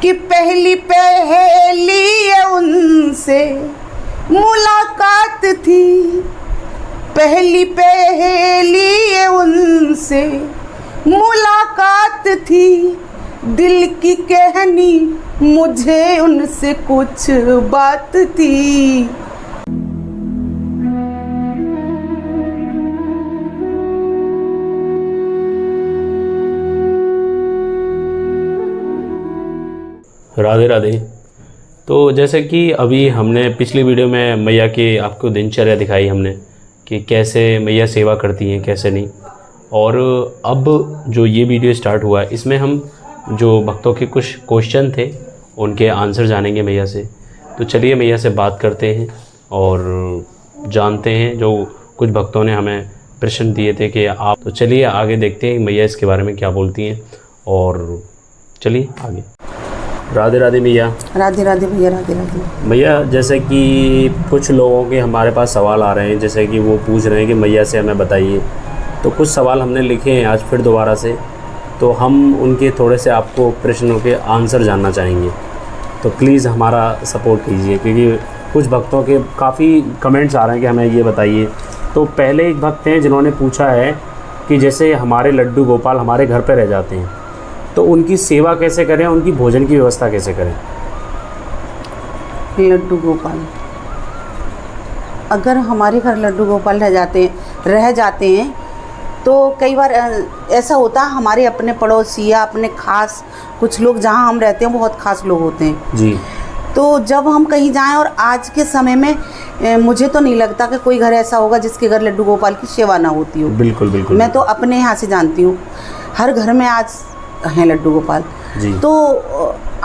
कि पहली पहली उनसे मुलाकात थी, पहली पहली उनसे मुलाकात थी, दिल की कहनी मुझे उनसे कुछ बात थी। राधे राधे। तो जैसे कि अभी हमने पिछली वीडियो में मैया की आपको दिनचर्या दिखाई हमने कि कैसे मैया सेवा करती हैं कैसे नहीं, और अब जो ये वीडियो स्टार्ट हुआ है इसमें हम जो भक्तों के कुछ क्वेश्चन थे उनके आंसर जानेंगे मैया से। तो चलिए मैया से बात करते हैं और जानते हैं जो कुछ भक्तों ने हमें प्रश्न दिए थे कि आप। तो चलिए आगे देखते हैं मैया इसके बारे में क्या बोलती हैं, और चलिए आगे। राधे राधे मैया। राधे राधे भैया। राधे राधे भैया। जैसे कि कुछ लोगों के हमारे पास सवाल आ रहे हैं, जैसे कि वो पूछ रहे हैं कि मैया से हमें बताइए। तो कुछ सवाल हमने लिखे हैं आज फिर दोबारा से, तो हम उनके थोड़े से आपको प्रश्नों के आंसर जानना चाहेंगे। तो प्लीज़ हमारा सपोर्ट कीजिए, क्योंकि कुछ भक्तों के काफ़ी कमेंट्स आ रहे हैं कि हमें ये बताइए। तो पहले एक भक्त हैं जिन्होंने पूछा है कि जैसे हमारे लड्डू गोपाल हमारे घर पर रह जाते हैं तो उनकी सेवा कैसे करें, उनकी भोजन की व्यवस्था कैसे करें। लड्डू गोपाल, अगर हमारे घर लड्डू गोपाल रह जाते हैं तो कई बार ऐसा होता है, हमारे अपने पड़ोसी या अपने खास कुछ लोग जहाँ हम रहते हैं बहुत खास लोग होते हैं जी। तो जब हम कहीं जाएं, और आज के समय में मुझे तो नहीं लगता कि कोई घर ऐसा होगा जिसके घर लड्डू गोपाल की सेवा ना होती हो। बिल्कुल बिल्कुल। मैं तो अपने यहाँ से जानती हूँ, हर घर में आज हैं लड्डू गोपाल जी। तो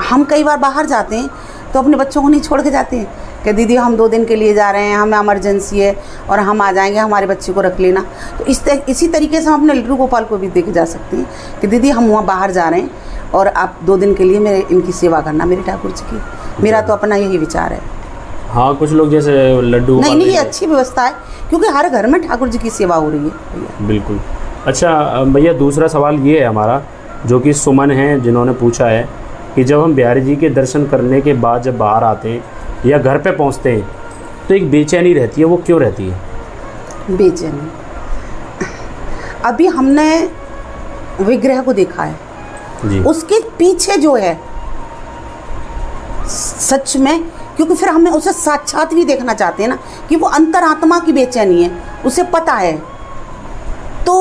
हम कई बार बाहर जाते हैं तो अपने बच्चों को नहीं छोड़ के जाते हैं कि दीदी हम 2 दिन के लिए जा रहे हैं, हमें इमरजेंसी है और हम आ जाएंगे, हमारे बच्चे को रख लेना। तो इसी तरीके से हम अपने लड्डू गोपाल को भी देके जा सकते हैं कि दीदी हम वहाँ बाहर जा रहे हैं और आप 2 दिन के लिए मेरे इनकी सेवा करना, मेरे ठाकुर जी की। मेरा तो अपना यही विचार है। हाँ, कुछ लोग जैसे लड्डू नहीं, ये अच्छी व्यवस्था है क्योंकि हर घर में ठाकुर जी की सेवा हो रही है भैया। बिल्कुल। अच्छा भैया, दूसरा सवाल ये है हमारा, जो कि सुमन है जिन्होंने पूछा है कि जब हम बिहारी जी के दर्शन करने के बाद जब बाहर आते हैं या घर पे पहुंचते हैं तो एक बेचैनी रहती है, वो क्यों रहती है? बेचैनी, अभी हमने विग्रह को देखा है जी। उसके पीछे जो है सच में, क्योंकि फिर हमें उसे साक्षात भी देखना चाहते हैं ना कि वो अंतरात्मा की बेचैनी है, उसे पता है। तो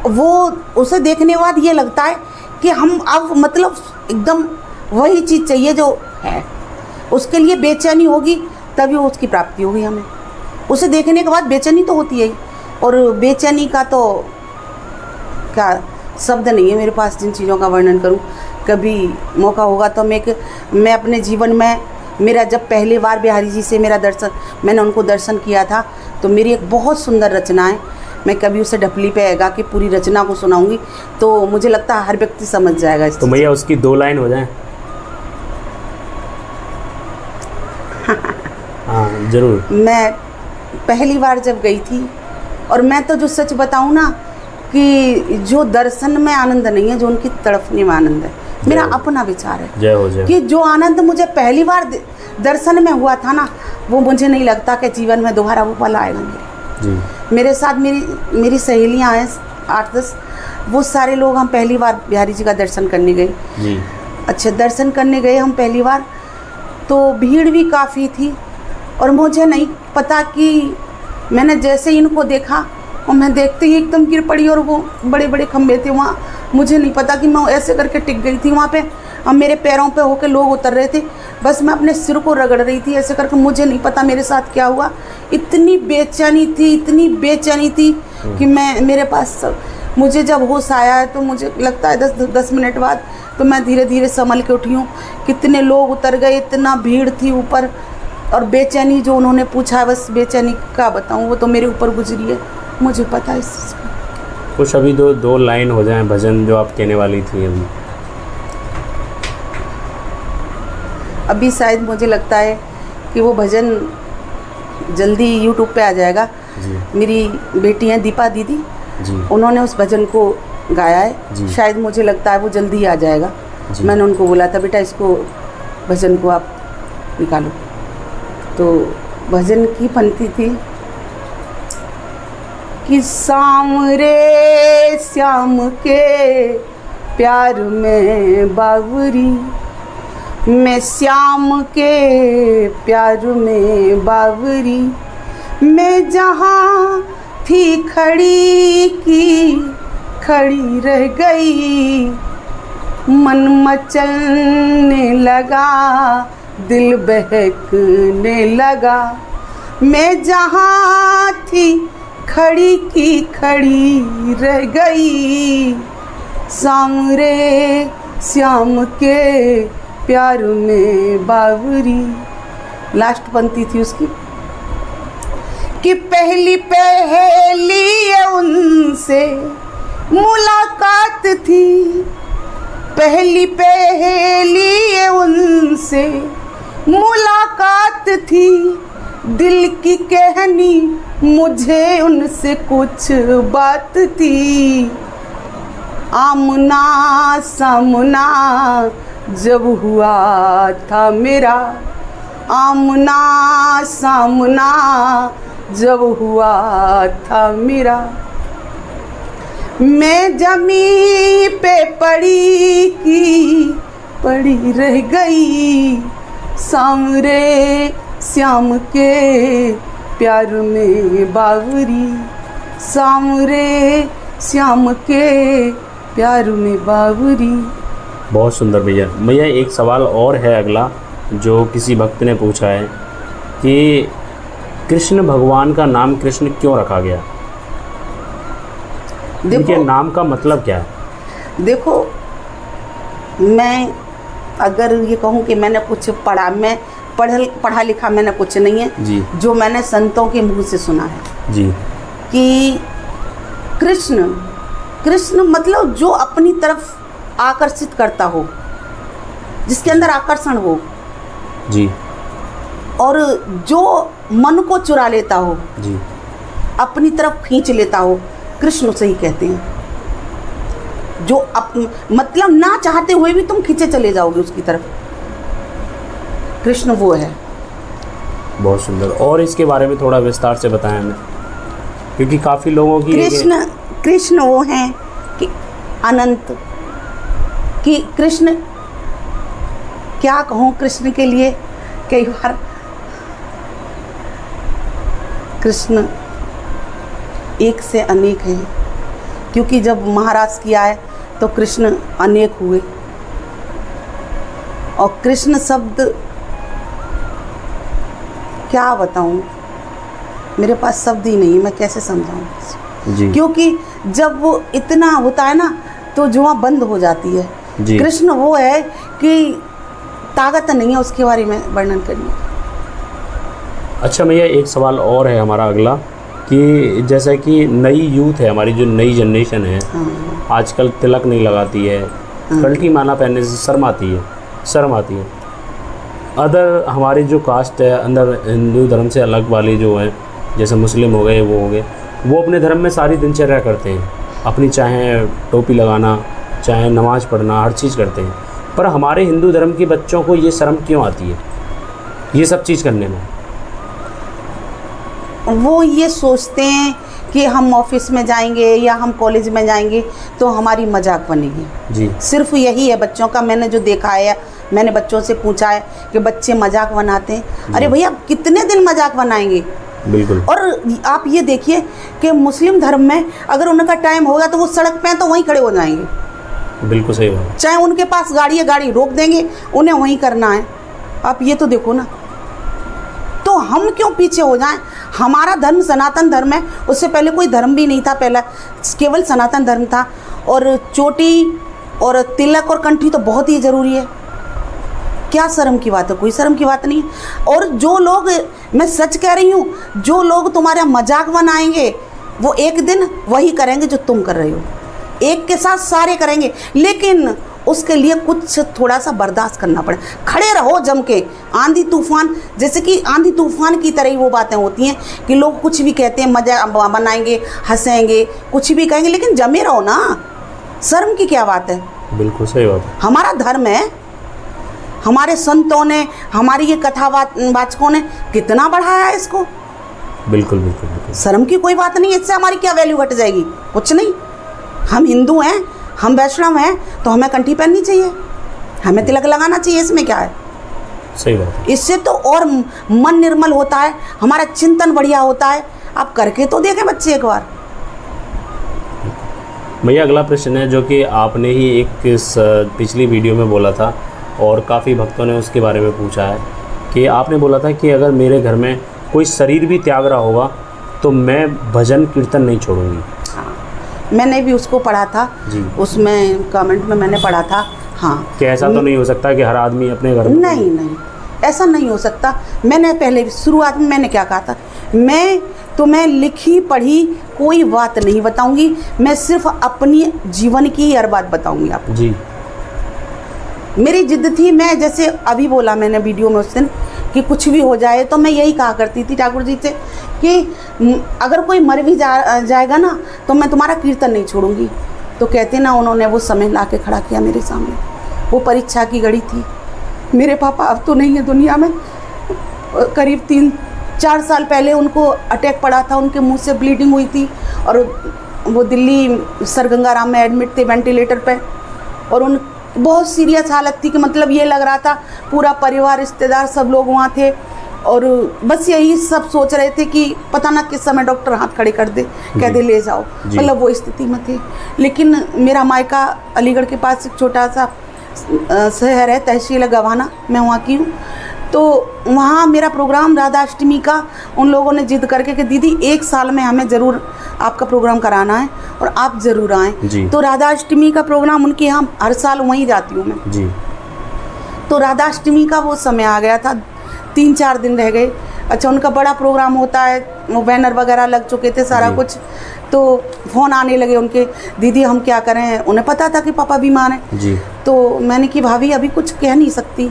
वो उसे देखने के बाद ये लगता है कि हम अब मतलब एकदम वही चीज़ चाहिए जो है, उसके लिए बेचैनी होगी तभी उसकी प्राप्ति होगी हमें। उसे देखने के बाद बेचैनी तो होती है, और बेचैनी का तो क्या शब्द नहीं है मेरे पास जिन चीज़ों का वर्णन करूं। कभी मौका होगा तो मैं अपने जीवन में, मेरा जब पहली बार बिहारी जी से मैंने उनको दर्शन किया था, तो मेरी एक बहुत सुंदर रचना है, मैं कभी उसे ढपली पे गा के पूरी रचना को सुनाऊंगी तो मुझे लगता है हर व्यक्ति समझ जाएगा। तो भैया उसकी 2 लाइन हो जाए। हाँ जरूर। मैं पहली बार जब गई थी, और मैं तो जो सच बताऊं ना कि जो दर्शन में आनंद नहीं है, जो उनकी तड़पने में आनंद है, मेरा अपना विचार है। जय हो जय। कि जो आनंद मुझे पहली बार दर्शन में हुआ था ना, वो मुझे नहीं लगता कि जीवन में दोबारा वो पल आएगा मेरे साथ। मेरी सहेलियां हैं 8-10, वो सारे लोग, हम पहली बार बिहारी जी का दर्शन करने गए जी। अच्छा, दर्शन करने गए हम पहली बार, तो भीड़ भी काफ़ी थी, और मुझे नहीं पता कि मैंने जैसे इनको देखा और मैं देखते ही एकदम गिर पड़ी, और वो बड़े बड़े खंभे थे वहाँ, मुझे नहीं पता कि मैं ऐसे करके टिक गई थी वहाँ पे। अब मेरे पैरों पे होके लोग उतर रहे थे, बस मैं अपने सिर को रगड़ रही थी ऐसे करके, मुझे नहीं पता मेरे साथ क्या हुआ। इतनी बेचैनी थी कि मेरे पास मुझे जब होश आया है तो मुझे लगता है 10 मिनट बाद तो मैं धीरे धीरे संभल के उठी हूँ। कितने लोग उतर गए, इतना भीड़ थी ऊपर, और बेचैनी जो उन्होंने पूछा, बस बेचैनी क्या बताऊँ, वो तो मेरे ऊपर गुजरी है, मुझे पता है इस चीज़ का। कुछ अभी 2 लाइन हो जाए भजन जो आप कहने वाली थी अभी शायद मुझे लगता है कि वो भजन जल्दी यूट्यूब पे आ जाएगा जी। मेरी बेटी हैं दीपा दीदी जी, उन्होंने उस भजन को गाया है, शायद मुझे लगता है वो जल्दी ही आ जाएगा। जी। मैंने उनको बोला था बेटा इसको भजन को आप निकालो। तो भजन की पंक्ति थी कि श्याम रे श्याम के प्यार में बावरी, मैं श्याम के प्यार में बावरी, मैं जहाँ थी खड़ी की खड़ी रह गई, मन मचलने लगा दिल बहकने लगा, मैं जहाँ थी खड़ी की खड़ी रह गई, श्याम रे श्याम के प्यार में बावरी। लास्ट पंक्ति थी उसकी कि पहली पहली उनसे मुलाकात थी, पहली पहली उनसे मुलाकात थी, दिल की कहनी मुझे उनसे कुछ बात थी, आमना सामना जब हुआ था मेरा, आमना सामना जब हुआ था मेरा, मैं जमी पे पड़ी की पड़ी रह गई, श्याम रे श्याम के प्यार में बावरी, श्याम रे श्याम के प्यार में बावरी। बहुत सुंदर भैया। भैया एक सवाल और है अगला जो किसी भक्त ने पूछा है कि कृष्ण भगवान का नाम कृष्ण क्यों रखा गया? इनके नाम का मतलब क्या है? देखो, मैं अगर ये कहूँ कि मैंने कुछ पढ़ा, मैं पढ़ा लिखा मैंने कुछ नहीं है जी। जो मैंने संतों के मुंह से सुना है जी कि कृष्ण मतलब जो अपनी तरफ आकर्षित करता हो, जिसके अंदर आकर्षण हो जी, और जो मन को चुरा लेता हो जी, अपनी तरफ खींच लेता हो, कृष्ण उसे ही कहते हैं। जो मतलब ना चाहते हुए भी तुम खींचे चले जाओगे उसकी तरफ, कृष्ण वो है। बहुत सुंदर। और इसके बारे में थोड़ा विस्तार से बताएं हमें, क्योंकि काफ़ी लोगों की कृष्ण वो हैं कि अनंत, कि कृष्ण क्या कहूँ, कृष्ण के लिए कई बार कृष्ण एक से अनेक हैं, क्योंकि जब महाराज किया है तो कृष्ण अनेक हुए, और कृष्ण शब्द क्या बताऊं, मेरे पास शब्द ही नहीं, मैं कैसे समझाऊं जी। क्योंकि जब वो इतना होता है ना तो जुआ बंद हो जाती है जी। कृष्ण वो है कि ताकत नहीं है उसके बारे में वर्णन करने। अच्छा भैया, एक सवाल और है हमारा अगला कि जैसे कि नई यूथ है हमारी, जो नई जनरेशन है, आजकल तिलक नहीं लगाती है, कल्टी माला पहनने से शर्म आती है। अदर हमारी जो कास्ट है अंदर हिंदू धर्म से अलग वाली जो है, जैसे मुस्लिम हो गए, वो अपने धर्म में सारी दिनचर्या करते हैं अपनी, चाहे टोपी लगाना, चाहे नमाज़ पढ़ना, हर चीज़ करते हैं। पर हमारे हिंदू धर्म के बच्चों को ये शर्म क्यों आती है ये सब चीज़ करने में? वो ये सोचते हैं कि हम ऑफिस में जाएंगे या हम कॉलेज में जाएंगे तो हमारी मजाक बनेगी जी। सिर्फ यही है बच्चों का। मैंने जो देखा है, मैंने बच्चों से पूछा है कि बच्चे मजाक बनाते हैं। अरे भैया, कितने दिन मजाक बनाएंगे? बिल्कुल। और आप ये देखिए कि मुस्लिम धर्म में अगर उनका टाइम होगा तो वो सड़क पे तो वहीं खड़े हो जाएंगे। बिल्कुल सही बात। चाहे उनके पास गाड़ी है, गाड़ी रोक देंगे, उन्हें वहीं करना है। आप ये तो देखो ना, तो हम क्यों पीछे हो जाएं? हमारा धर्म सनातन धर्म है, उससे पहले कोई धर्म भी नहीं था, पहला केवल सनातन धर्म था। और चोटी और तिलक और कंठी तो बहुत ही ज़रूरी है। क्या शर्म की बात है? कोई शर्म की बात नहीं है। और जो लोग, मैं सच कह रही हूँ, जो लोग तुम्हारा मजाक बनाएंगे वो एक दिन वही करेंगे जो तुम कर रहे हो। एक के साथ सारे करेंगे, लेकिन उसके लिए कुछ थोड़ा सा बर्दाश्त करना पड़े। खड़े रहो जम के। आंधी तूफान, जैसे कि आंधी तूफान की तरह ही वो बातें होती हैं कि लोग कुछ भी कहते हैं, मजा बनाएंगे, हंसेंगे, कुछ भी कहेंगे, लेकिन जमे रहो ना। शर्म की क्या बात है? बिल्कुल सही बात है। हमारा धर्म है, हमारे संतों ने, हमारी ये कथावाचकों ने कितना बढ़ाया है इसको। बिल्कुल बिल्कुल बिल्कुल। शर्म की कोई बात नहीं, इससे हमारी क्या वैल्यू घट जाएगी? कुछ नहीं। हम हिंदू हैं, हम वैष्णव हैं, तो हमें कंठी पहननी चाहिए, हमें तिलक लगाना चाहिए, इसमें क्या है? सही बात है। इससे तो और मन निर्मल होता है, हमारा चिंतन बढ़िया होता है। आप करके तो देखें बच्चे एक बार। भैया अगला प्रश्न है जो कि आपने ही एक पिछली वीडियो में बोला था और काफ़ी भक्तों ने उसके बारे में पूछा है कि आपने बोला था कि अगर मेरे घर में कोई शरीर भी त्याग रहा होगा तो मैं भजन कीर्तन नहीं छोड़ूंगी। हाँ, मैंने भी उसको पढ़ा था जी। उसमें कमेंट में मैंने पढ़ा था। हाँ, क्या ऐसा तो नहीं हो सकता कि हर आदमी अपने घर में? नहीं नहीं, ऐसा नहीं हो सकता। मैंने पहले शुरुआत में मैंने क्या कहा था, मैं तुम्हें लिखी पढ़ी कोई बात नहीं बताऊंगी, मैं सिर्फ अपनी जीवन की हर बात बताऊंगी आपको। जी। मेरी जिद थी, मैं जैसे अभी बोला मैंने वीडियो में उस दिन कि कुछ भी हो जाए, तो मैं यही कहा करती थी ठाकुर जी से कि अगर कोई मर भी जाएगा ना तो मैं तुम्हारा कीर्तन नहीं छोड़ूंगी। तो कहते ना, उन्होंने वो समय ला के खड़ा किया मेरे सामने। वो परीक्षा की घड़ी थी। मेरे पापा अब तो नहीं है दुनिया में, करीब 3-4 साल पहले उनको अटैक पड़ा था, उनके मुंह से ब्लीडिंग हुई थी और वो दिल्ली सर गंगाराम में एडमिट थे वेंटिलेटर पे। और उन बहुत सीरियस हालत थी कि मतलब ये लग रहा था पूरा परिवार, रिश्तेदार, सब लोग वहाँ थे और बस यही सब सोच रहे थे कि पता ना किस समय डॉक्टर हाथ खड़े कर दे, कह दे ले जाओ, मतलब वो स्थिति में थे। लेकिन मेरा मायका अलीगढ़ के पास एक छोटा सा शहर है, तहसील गवाना, मैं वहाँ की हूँ। तो वहाँ मेरा प्रोग्राम राधाष्टमी का उन लोगों ने जिद करके कि दीदी 1 साल में हमें ज़रूर आपका प्रोग्राम कराना है और आप ज़रूर आएँ। तो राधाष्टमी का प्रोग्राम उनके यहाँ हर साल वहीं जाती हूँ मैं जी। तो राधाष्टमी का वो समय आ गया था, 3-4 दिन रह गए। अच्छा, उनका बड़ा प्रोग्राम होता है, वो बैनर वगैरह लग चुके थे सारा कुछ। तो फ़ोन आने लगे उनके, दीदी हम क्या करें? उन्हें पता था कि पापा बीमार हैं जी। तो मैंने कि भाभी अभी कुछ कह नहीं सकती।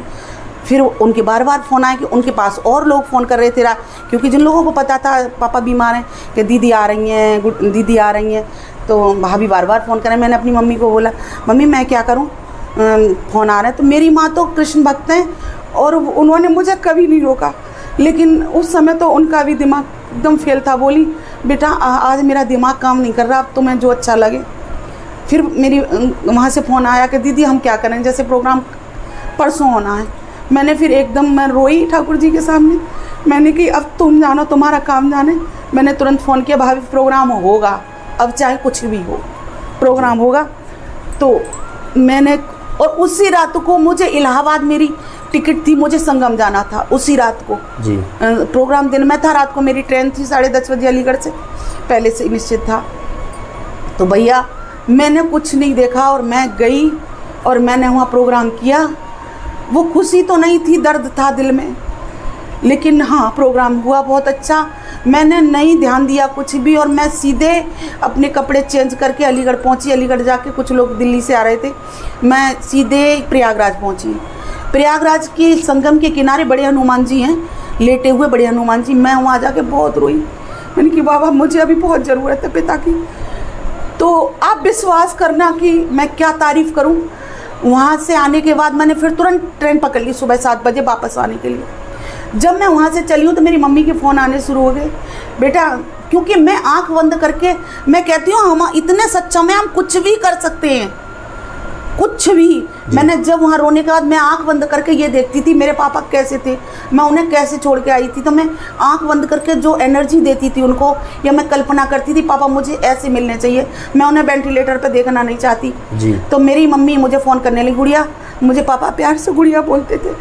फिर उनके बार बार फ़ोन आए कि उनके पास और लोग फ़ोन कर रहे थे, क्योंकि जिन लोगों को पता था पापा बीमार हैं कि दीदी आ रही हैं, दीदी आ रही हैं, तो भाभी बार बार फ़ोन करें। मैंने अपनी मम्मी को बोला, मम्मी मैं क्या करूं, फ़ोन आ रहा है। तो मेरी माँ तो कृष्ण भक्त हैं और उन्होंने मुझे कभी नहीं रोका, लेकिन उस समय तो उनका भी दिमाग एकदम फेल था। बोली, बेटा आज मेरा दिमाग काम नहीं कर रहा, अब तुम्हें जो अच्छा लगे। फिर मेरी वहाँ से फ़ोन आया कि दीदी हम क्या करें, जैसे प्रोग्राम परसों होना है। मैंने फिर एकदम मैं रोई ठाकुर जी के सामने। मैंने कि अब तुम जानो, तुम्हारा काम जाने। मैंने तुरंत फ़ोन किया, भाभी प्रोग्राम होगा, अब चाहे कुछ भी हो प्रोग्राम होगा। तो मैंने, और उसी रात को मुझे इलाहाबाद मेरी टिकट थी, मुझे संगम जाना था उसी रात को जी। प्रोग्राम दिन में था, रात को मेरी ट्रेन थी 10:30 बजे अलीगढ़ से, पहले से निश्चित था। तो भैया मैंने कुछ नहीं देखा और मैं गई और मैंने वहाँ प्रोग्राम किया। वो खुशी तो नहीं थी, दर्द था दिल में, लेकिन हाँ प्रोग्राम हुआ बहुत अच्छा। मैंने नहीं ध्यान दिया कुछ भी और मैं सीधे अपने कपड़े चेंज करके अलीगढ़ पहुँची। अलीगढ़ जाके कुछ लोग दिल्ली से आ रहे थे, मैं सीधे प्रयागराज पहुँची। प्रयागराज की संगम के किनारे बड़े हनुमान जी हैं, लेटे हुए बड़े हनुमान जी। मैं वहाँ जाके बहुत रोई। मैंने कि बाबा मुझे अभी बहुत ज़रूरत है पिता की। तो आप विश्वास करना कि मैं क्या तारीफ़ करूँ। वहाँ से आने के बाद मैंने फिर तुरंत ट्रेन पकड़ ली सुबह 7 बजे वापस आने के लिए। जब मैं वहाँ से चली हूँ तो मेरी मम्मी के फ़ोन आने शुरू हो गए। बेटा, क्योंकि मैं आंख बंद करके मैं कहती हूँ हम इतने सक्षम हैं, हम कुछ भी कर सकते हैं, कुछ भी। मैंने जब वहाँ रोने के बाद मैं आंख बंद करके ये देखती थी मेरे पापा कैसे थे, मैं उन्हें कैसे छोड़ के आई थी। तो मैं आंख बंद करके जो एनर्जी देती थी उनको, या मैं कल्पना करती थी पापा मुझे ऐसे मिलने चाहिए, मैं उन्हें वेंटिलेटर पे देखना नहीं चाहती जी। तो मेरी मम्मी मुझे फ़ोन करने लगी, गुड़िया, मुझे पापा प्यार से गुड़िया बोलते थे।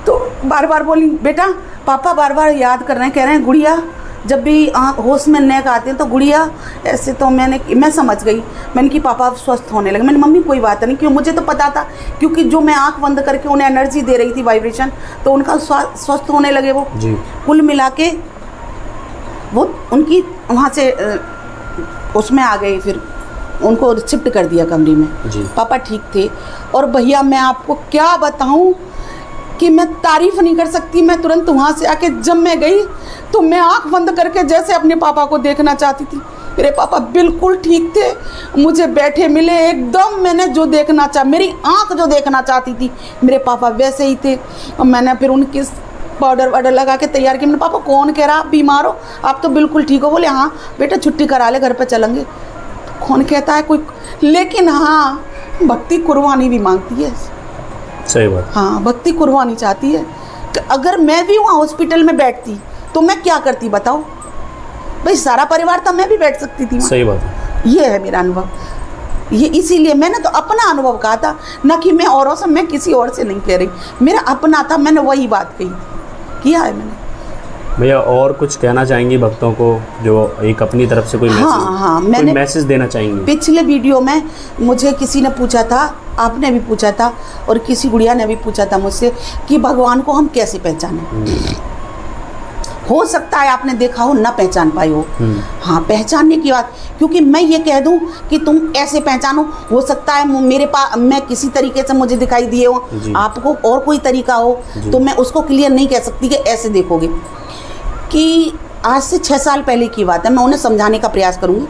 तो बार बार बोली, बेटा पापा बार बार याद कर रहे हैं, कह रहे हैं गुड़िया। जब भी होश में नेक आते हैं तो गुड़िया ऐसे। तो मैं समझ गई, मैंने कि पापा स्वस्थ होने लगे। मैंने मम्मी कोई बात नहीं, क्यों, मुझे तो पता था, क्योंकि जो मैं आंख बंद करके उन्हें एनर्जी दे रही थी, वाइब्रेशन, तो उनका स्वस्थ होने लगे वो जी। कुल मिला के वो उनकी वहाँ से उसमें आ गए, फिर उनको शिफ्ट कर दिया कमरे में जी। पापा ठीक थे। और भैया मैं आपको क्या बताऊँ कि मैं तारीफ़ नहीं कर सकती। मैं तुरंत वहाँ से आके जब मैं गई तो मैं आंख बंद करके जैसे अपने पापा को देखना चाहती थी। मेरे पापा बिल्कुल ठीक थे, मुझे बैठे मिले एकदम, मैंने जो देखना चाहा, मेरी आंख जो देखना चाहती थी मेरे पापा वैसे ही थे। और मैंने फिर उनकी पाउडर वाउडर लगा के तैयार किया। मैंने पापा कौन कह रहा आप बीमार हो, आप तो बिल्कुल ठीक हो। बोले हाँ बेटा छुट्टी करा ले, घर पे चलेंगे। तो कौन कहता है कोई, लेकिन हाँ भक्ति कुर्बानी भी मांगती है। सही बात। हाँ भक्ति कुर्बानी चाहती है। कि अगर मैं भी वहाँ हॉस्पिटल में बैठती तो मैं क्या करती बताओ भाई, सारा परिवार था, मैं भी बैठ सकती थी। सही बात है। ये है मेरा अनुभव, ये इसीलिए मैंने तो अपना अनुभव कहा था, ना कि मैं औरों से, मैं किसी और से नहीं कह रही, मेरा अपना था, मैंने वही बात कही थी, किया है मैंने। भैया और कुछ कहना चाहेंगी भक्तों को, जो एक अपनी तरफ से कोई मैसेज, हाँ मैंने मैसेज देना चाहेंगी? पिछले वीडियो में मुझे किसी ने पूछा था, आपने भी पूछा था और किसी गुड़िया ने भी पूछा था मुझसे कि भगवान को हम कैसे पहचानें। हो सकता है आपने देखा हो ना पहचान पाए हो। हाँ पहचानने की बात, क्योंकि मैं ये कह दूं कि तुम ऐसे पहचानो, हो सकता है मेरे पास मैं किसी तरीके से मुझे दिखाई दिए हो, आपको और कोई तरीका हो, तो मैं उसको क्लियर नहीं कह सकती कि ऐसे देखोगे। कि आज से 6 साल पहले की बात है, मैं उन्हें समझाने का प्रयास करूँगी।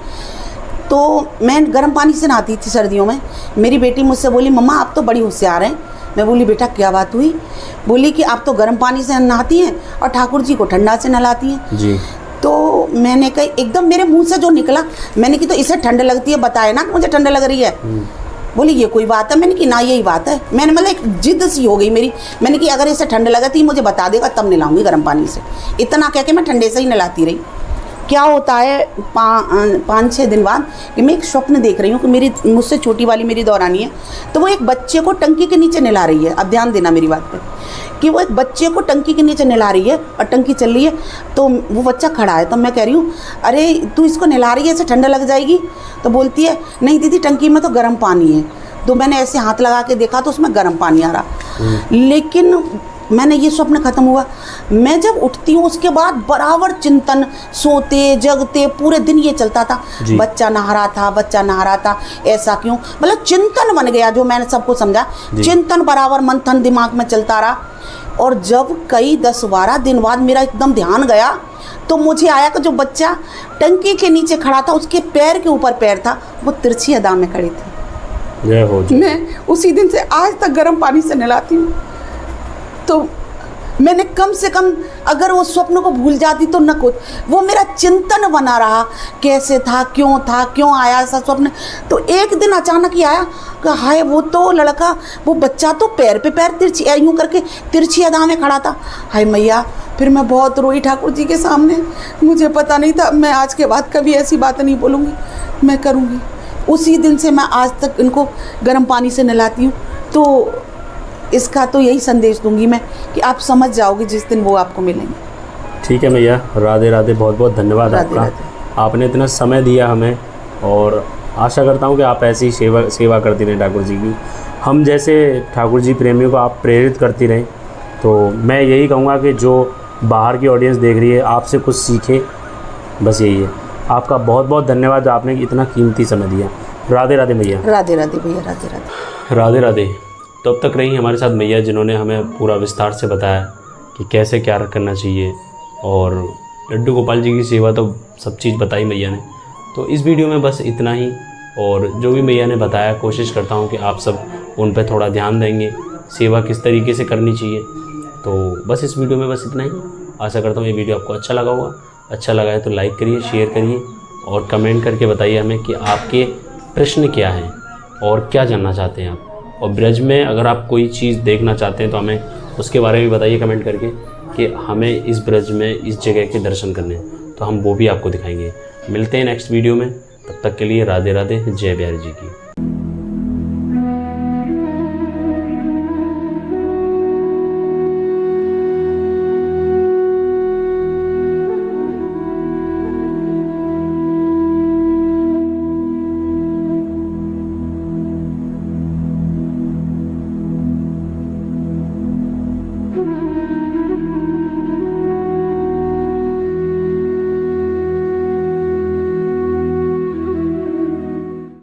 तो मैं गर्म पानी से नहाती थी सर्दियों में, मेरी बेटी मुझसे बोली मम्मा आप तो बड़ी होशियार हैं। मैं बोली बेटा क्या बात हुई? बोली कि आप तो गर्म पानी से नहाती हैं और ठाकुर जी को ठंडा से नहलाती हैं जी। तो मैंने कही, एकदम मेरे मुंह से जो निकला, मैंने कि तो इसे ठंड लगती है, बताए ना कि मुझे ठंड लग रही है। बोली ये कोई बात है? मैंने कि ना यही बात है। मैंने मतलब एक जिद सी हो गई मेरी, मैंने कि अगर इसे ठंड लगती मुझे बता देगा तब नहलाऊंगी गर्म पानी से। इतना कह के मैं ठंडे से ही नहलाती रही। क्या होता है 5-6 दिन बाद कि मैं एक स्वप्न देख रही हूँ कि मेरी मुझसे छोटी वाली मेरी दौरानी है, तो वो एक बच्चे को टंकी के नीचे नहला रही है। अब ध्यान देना मेरी बात पे, कि वो एक बच्चे को टंकी के नीचे नहला रही है और टंकी चल रही है, तो वो बच्चा खड़ा है। तो मैं कह रही हूँ अरे तू इसको नहला रही है, इसे ठंडा लग जाएगी। तो बोलती है नहीं दीदी टंकी में तो गर्म पानी है। तो मैंने ऐसे हाथ लगा के देखा तो उसमें गर्म पानी आ रहा। लेकिन मैंने ये स्वप्न खत्म हुआ। मैं जब उठती हूँ उसके बाद बराबर चिंतन, सोते जगते पूरे दिन ये चलता था, बच्चा नहा रहा था, बच्चा नहा रहा था, ऐसा क्यों, मतलब चिंतन बन गया। जो मैंने सबको समझा, चिंतन बराबर मंथन दिमाग में चलता रहा। और जब कई 10-12 दिन बाद मेरा एकदम ध्यान गया तो मुझे आया कि जो बच्चा टंकी के नीचे खड़ा था उसके पैर के ऊपर पैर था, वो तिरछी अदा में खड़ी थी। मैं उसी दिन से आज तक गर्म पानी से नहलाती हूँ। तो मैंने कम से कम अगर वो स्वप्न को भूल जाती तो न कुछ, वो मेरा चिंतन बना रहा, कैसे था, क्यों आया ऐसा स्वप्न। तो एक दिन अचानक ही आया कि हाय वो तो लड़का, वो बच्चा तो पैर पे पैर तिरछी यूँ करके तिरछी अदा में खड़ा था। हाय मैया, फिर मैं बहुत रोई ठाकुर जी के सामने। मुझे पता नहीं था, मैं आज के बाद कभी ऐसी बात नहीं बोलूँगी, मैं करूँगी। उसी दिन से मैं आज तक इनको गर्म पानी से नहलाती हूँ। तो इसका तो यही संदेश दूंगी मैं कि आप समझ जाओगे जिस दिन वो आपको मिलेंगे। ठीक है भैया, राधे राधे, बहुत बहुत धन्यवाद आपका। आपने इतना समय दिया हमें, और आशा करता हूँ कि आप ऐसी सेवा करती रहें ठाकुर जी की। हम जैसे ठाकुर जी प्रेमियों को आप प्रेरित करती रहें। तो मैं यही कहूँगा कि जो बाहर की ऑडियंस देख रही है आपसे कुछ सीखे, बस यही है। आपका बहुत बहुत धन्यवाद, आपने इतना कीमती समय दिया। राधे राधे भैया। राधे राधे भैया, राधे राधे। राधे राधे। तो अब तक रही हमारे साथ मैया, जिन्होंने हमें पूरा विस्तार से बताया कि कैसे क्या करना चाहिए, और लड्डू गोपाल जी की सेवा तो सब चीज़ बताई मैया ने। तो इस वीडियो में बस इतना ही, और जो भी मैया ने बताया कोशिश करता हूँ कि आप सब उन पर थोड़ा ध्यान देंगे, सेवा किस तरीके से करनी चाहिए। तो बस इस वीडियो में बस इतना ही। आशा करता हूँ ये वीडियो आपको अच्छा लगा होगा। अच्छा लगा है तो लाइक करिए, शेयर करिए और कमेंट करके बताइए हमें कि आपके प्रश्न क्या हैं और क्या जानना चाहते हैं आप। और ब्रज में अगर आप कोई चीज़ देखना चाहते हैं तो हमें उसके बारे में बताइए कमेंट करके कि हमें इस ब्रज में इस जगह के दर्शन करने हैं, तो हम वो भी आपको दिखाएंगे। मिलते हैं नेक्स्ट वीडियो में, तब तक के लिए राधे राधे, जय बिहारी जी की।